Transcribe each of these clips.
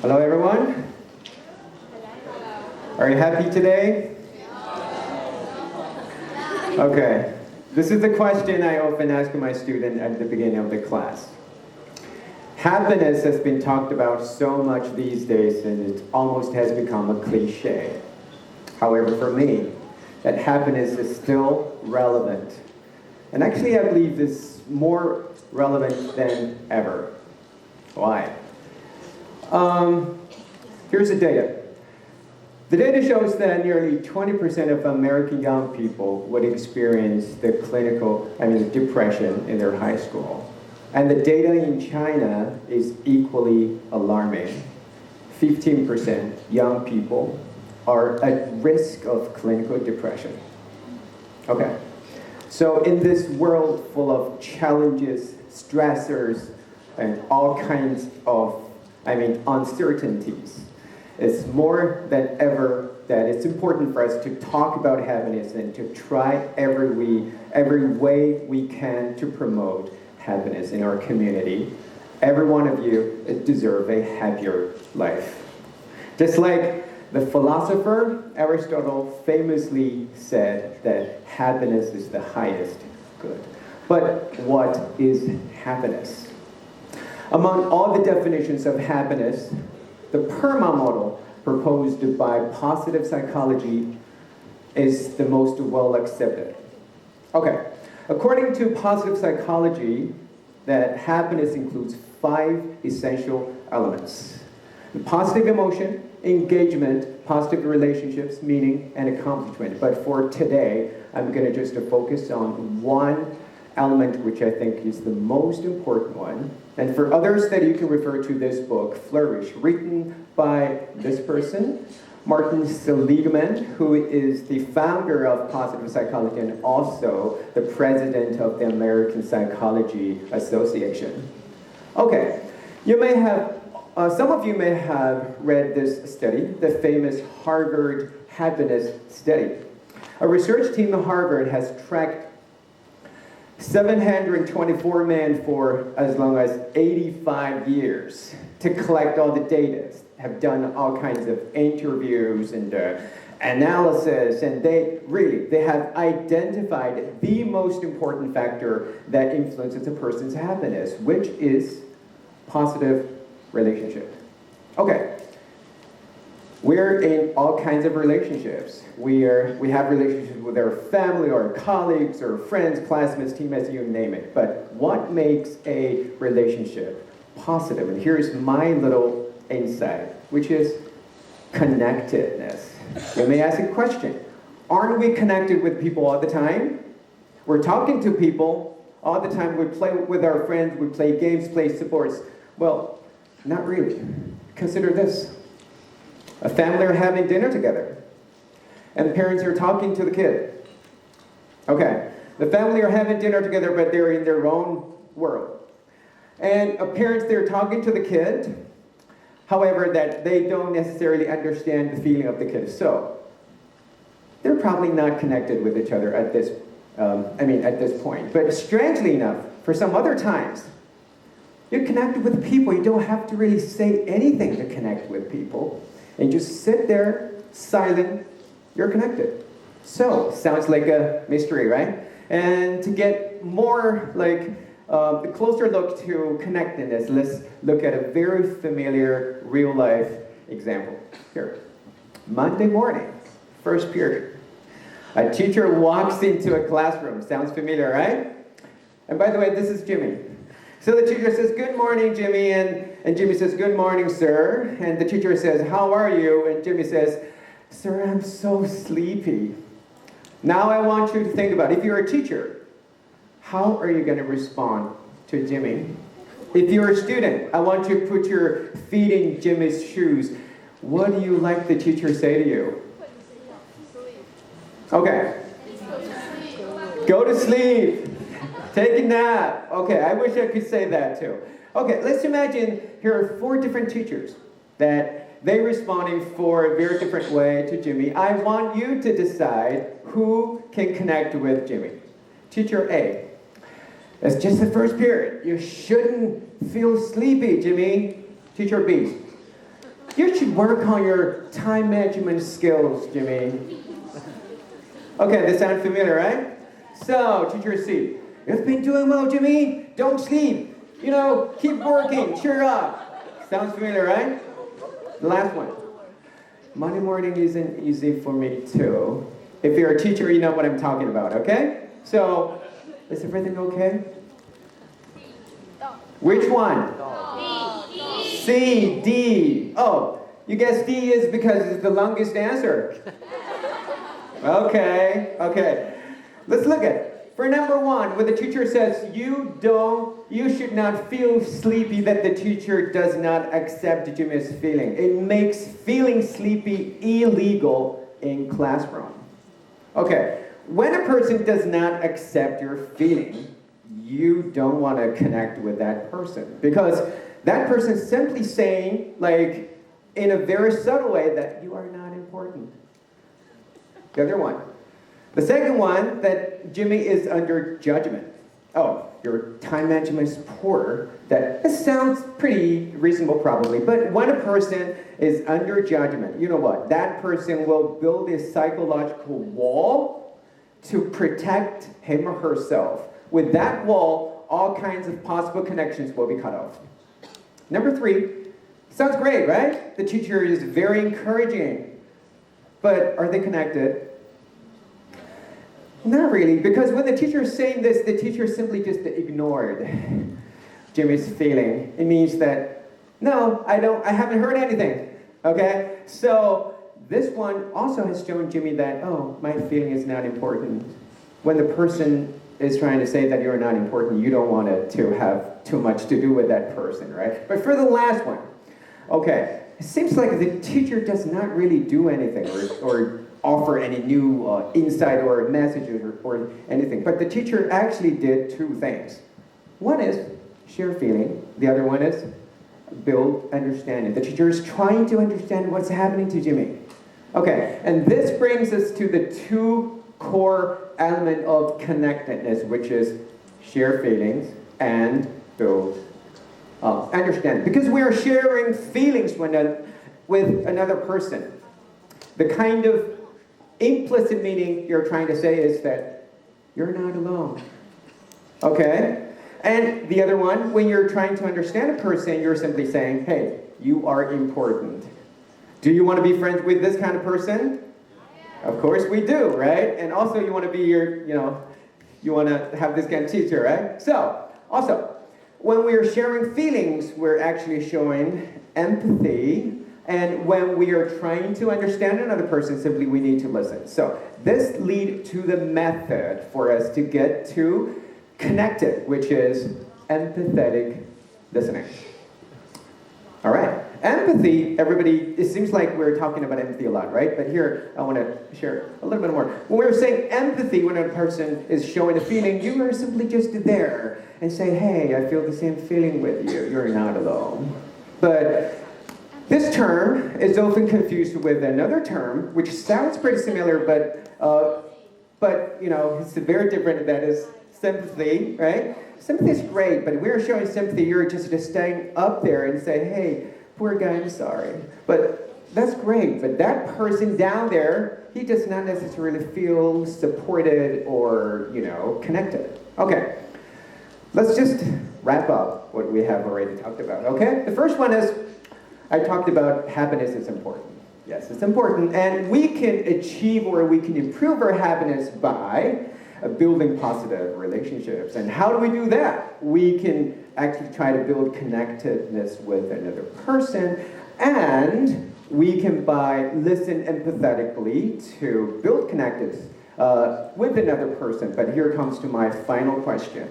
Hello, everyone. Are you happy today? Okay. This is the question I often ask my students at the beginning of the class. Happiness has been talked about so much these days, and it almost has become a cliche. However, for me, that happiness is still relevant. And actually, I believe it's more relevant than ever. Why? Here's the data. The data shows that nearly 20% of American young people would experience depression in their high school. And the data in China is equally alarming. 15% young people are at risk of clinical depression. Okay. So in this world full of challenges, stressors, and all kinds of, uncertainties, it's more than ever that it's important for us to talk about happiness and to try every way we can to promote happiness in our community. Every one of you deserve a happier life. Just like the philosopher Aristotle famously said that happiness is the highest good. But what is happiness? Among all the definitions of happiness, the PERMA model proposed by positive psychology is the most well accepted. Okay, according to positive psychology, that happiness includes 5 essential elements: the positive emotion, engagement, positive relationships, meaning, and accomplishment. But for today, I'm going to just focus on one element which I think is the most important one. And for others that you can refer to this book, Flourish, written by this person, Martin Seligman, who is the founder of positive psychology and also the president of the American Psychology Association. Okay, some of you may have read this study, the famous Harvard Happiness Study. A research team at Harvard has tracked 724 men for as long as 85 years to collect all the data, have done all kinds of interviews and analysis, and they have identified the most important factor that influences a person's happiness, which is positive relationship. Okay. We're in all kinds of relationships. We have relationships with our family, our colleagues, our friends, classmates, teammates, you name it. But what makes a relationship positive? And here's my little insight, which is connectedness. You may ask a question. Aren't we connected with people all the time? We're talking to people all the time. We play with our friends. We play games, play sports. Well, not really. Consider this. A family are having dinner together, and the parents are talking to the kid. Okay, the family are having dinner together, but they're in their own world. And parents, they're talking to the kid, however, that they don't necessarily understand the feeling of the kid. So, they're probably not connected with each other at this point. But strangely enough, for some other times, you're connected with people. You don't have to really say anything to connect with people. And just sit there, silent, you're connected. So, sounds like a mystery, right? And to get more a closer look to connectedness, let's look at a very familiar real-life example. Here, Monday morning, first period. A teacher walks into a classroom. Sounds familiar, right? And by the way, this is Jimmy. So the teacher says, "Good morning, Jimmy," and Jimmy says, "Good morning, sir." And the teacher says, "How are you?" And Jimmy says, "Sir, I'm so sleepy." Now I want you to think about, if you're a teacher, how are you going to respond to Jimmy? If you're a student, I want you to put your feet in Jimmy's shoes. What do you like the teacher say to you? Okay. Go to sleep. Take a nap. Okay, I wish I could say that too. Okay, let's imagine here are 4 different teachers that they're responding for a very different way to Jimmy. I want you to decide who can connect with Jimmy. Teacher A. It's just the first period. You shouldn't feel sleepy, Jimmy. Teacher B. You should work on your time management skills, Jimmy. Okay, this sounds familiar, right? So, teacher C, you've been doing well, Jimmy. Don't sleep. Keep working. Cheer up. Sounds familiar, right? The last one. Monday morning isn't easy for me too. If you're a teacher, you know what I'm talking about, okay? So, is everything okay? Which one? C, D. Oh, you guess D is because it's the longest answer. Okay. Let's look at it. For number one, when the teacher says you should not feel sleepy, that the teacher does not accept Jimmy's feeling. It makes feeling sleepy illegal in classroom. Okay, when a person does not accept your feeling, you don't want to connect with that person because that person is simply saying, like, in a very subtle way that you are not important. The other one. The second one, that Jimmy is under judgment. Oh, your time management is poor. This sounds pretty reasonable probably, but when a person is under judgment, you know what? That person will build a psychological wall to protect him or herself. With that wall, all kinds of possible connections will be cut off. Number three, sounds great, right? The teacher is very encouraging. But are they connected? Not really, because when the teacher is saying this, the teacher simply just ignored Jimmy's feeling. It means that, no, I haven't heard anything, okay? So this one also has shown Jimmy that, oh, my feeling is not important. When the person is trying to say that you're not important, you don't want it to have too much to do with that person, right? But for the last one, okay, it seems like the teacher does not really do anything or offer any new insight or messages or anything. But the teacher actually did two things. One is share feeling. The other one is build understanding. The teacher is trying to understand what's happening to Jimmy. Okay, and this brings us to the two core element of connectedness, which is share feelings and build understanding. Because we are sharing feelings with another person. The kind of implicit meaning you're trying to say is that you're not alone. Okay? And the other one, when you're trying to understand a person, you're simply saying, hey, you are important. Do you want to be friends with this kind of person? Of course we do, right? And also you want to be you want to have this kind of teacher, right? So, also, when we're sharing feelings, we're actually showing empathy. And when we are trying to understand another person, simply we need to listen. So this leads to the method for us to get to connected, which is empathetic listening. All right. Empathy, everybody, it seems like we're talking about empathy a lot, right? But here, I want to share a little bit more. When we're saying empathy, when a person is showing a feeling, you are simply just there and say, hey, I feel the same feeling with you. You're not alone. But this term is often confused with another term, which sounds pretty similar, but it's very different. That is sympathy, right? Sympathy is great, but we're showing sympathy. You're just staying up there and say, "Hey, poor guy, I'm sorry." But that's great. But that person down there, he does not necessarily feel supported or connected. Okay, let's just wrap up what we have already talked about. Okay, the first one is. I talked about happiness is important. Yes, it's important. And we can achieve or we can improve our happiness by building positive relationships. And how do we do that? We can actually try to build connectedness with another person. And we can listen empathetically to build connectedness with another person. But here comes to my final question.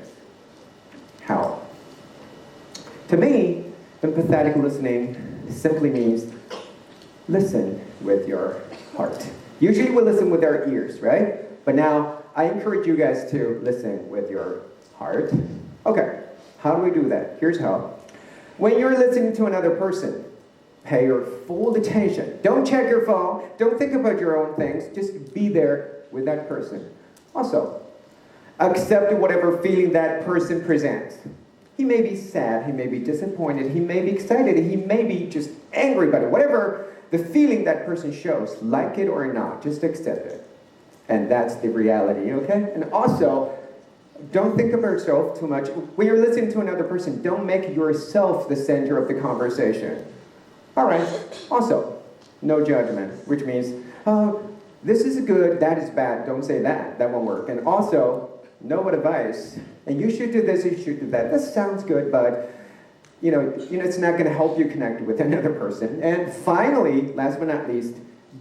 How? To me, empathetic listening simply means listen with your heart. Usually we listen with our ears, right? But now I encourage you guys to listen with your heart. Okay, how do we do that? Here's how. When you're listening to another person, pay your full attention. Don't check your phone. Don't think about your own things. Just be there with that person. Also, accept whatever feeling that person presents. He may be sad, he may be disappointed, he may be excited, he may be just angry about it, whatever the feeling that person shows, like it or not, just accept it. And that's the reality, okay? And also, don't think of yourself too much. When you're listening to another person, don't make yourself the center of the conversation. All right, also, no judgment, which means, oh, this is good, that is bad, don't say that, that won't work. And also, no advice, and you should do this, you should do that. This sounds good, but you know, it's not gonna help you connect with another person. And finally, last but not least,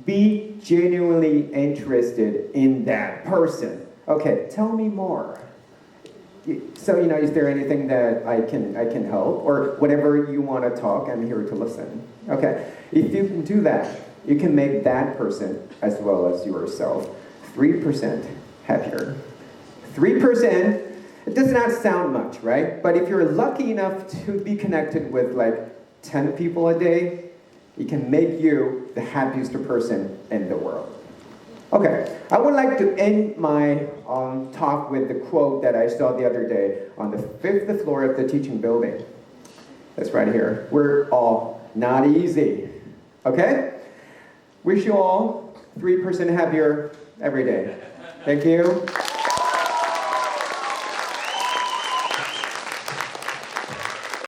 be genuinely interested in that person. Okay, tell me more. So, is there anything that I can help? Or whatever you want to talk, I'm here to listen. Okay, if you can do that, you can make that person, as well as yourself, 3% happier. 3%, it does not sound much, right? But if you're lucky enough to be connected with like 10 people a day, it can make you the happiest person in the world. Okay, I would like to end my talk with the quote that I saw the other day on the 5th floor of the teaching building. That's right here. We're all not easy. Okay? Wish you all 3% happier every day. Thank you.